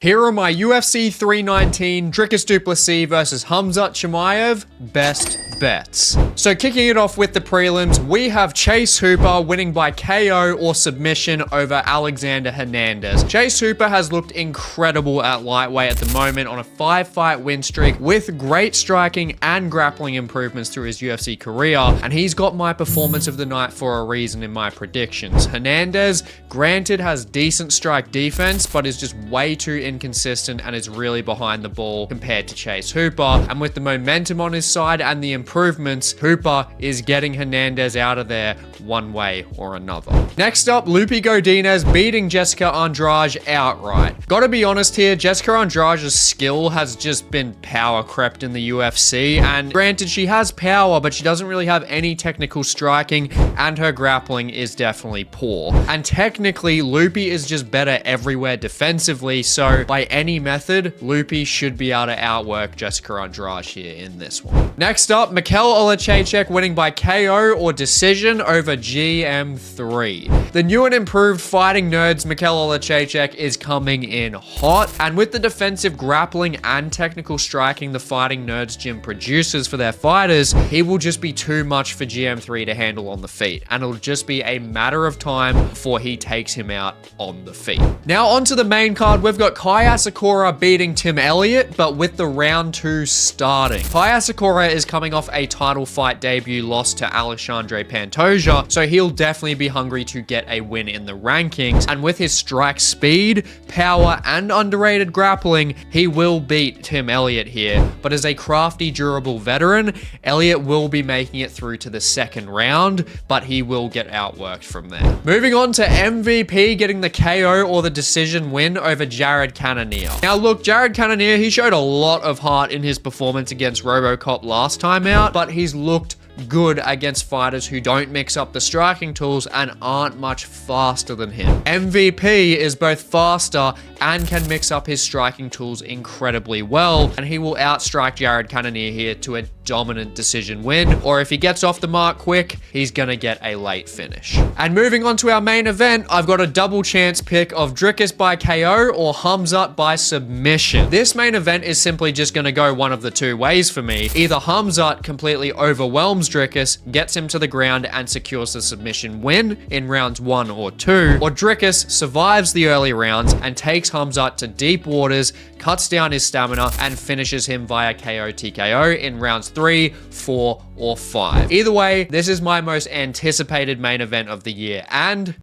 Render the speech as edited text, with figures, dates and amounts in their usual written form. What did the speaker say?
Here are my UFC 319 Dricus du Plessis versus Khamzat Chimaev best bets. So kicking it off with the prelims, we have Chase Hooper winning by KO or submission over Alexander Hernandez. Chase Hooper has looked incredible at lightweight at the moment on a 5-fight win streak with great striking and grappling improvements through his UFC career, and he's got my performance of the night for a reason in my predictions. Hernandez, granted, has decent strike defense, but is just way too inconsistent and is really behind the ball compared to Chase Hooper. And with the momentum on his side and the improvements, Hooper is getting Hernandez out of there one way or another. Next up, Lupe Godinez beating Jessica Andrade outright. Gotta be honest here, Jessica Andrade's skill has just been power crept in the UFC, and granted she has power, but she doesn't really have any technical striking, and her grappling is definitely poor. And technically, Lupe is just better everywhere defensively, so by any method, Lupe should be able to outwork Jessica Andrade here in this one. Next up, Mikel Olajejczyk winning by KO or decision over GM3. The new and improved Fighting Nerds Mikel Olajejczyk is coming in hot, and with the defensive grappling and technical striking the Fighting Nerds gym produces for their fighters, he will just be too much for GM3 to handle on the feet, and it'll just be a matter of time before he takes him out on the feet. Now onto the main card, we've got Kai Asakura beating Tim Elliot, but with the round 2 starting. Kai Asakura is coming off a title fight debut loss to Alexandre Pantoja, so he'll definitely be hungry to get a win in the rankings, and with his strike speed, power, and underrated grappling, he will beat Tim Elliot here. But as a crafty, durable veteran, Elliot will be making it through to the second round, but he will get outworked from there. Moving on to MVP getting the KO or the decision win over Jared Cananeer. Now look, Jared Cananeer, he showed a lot of heart in his performance against RoboCop last time out, but he's looked good against fighters who don't mix up the striking tools and aren't much faster than him. MVP is both faster and can mix up his striking tools incredibly well, and he will outstrike Jared Cananeer here to a dominant decision win, or if he gets off the mark quick, he's gonna get a late finish. And moving on to our main event, I've got a double chance pick of Dricus by KO or Khamzat by submission. This main event is simply just gonna go one of the two ways for me. Either Khamzat completely overwhelms Dricus, gets him to the ground and secures the submission win in rounds 1 or 2, or Dricus survives the early rounds and takes Khamzat to deep waters, cuts down his stamina, and finishes him via KO TKO in rounds 3, 4, or 5. Either way, this is my most anticipated main event of the year, and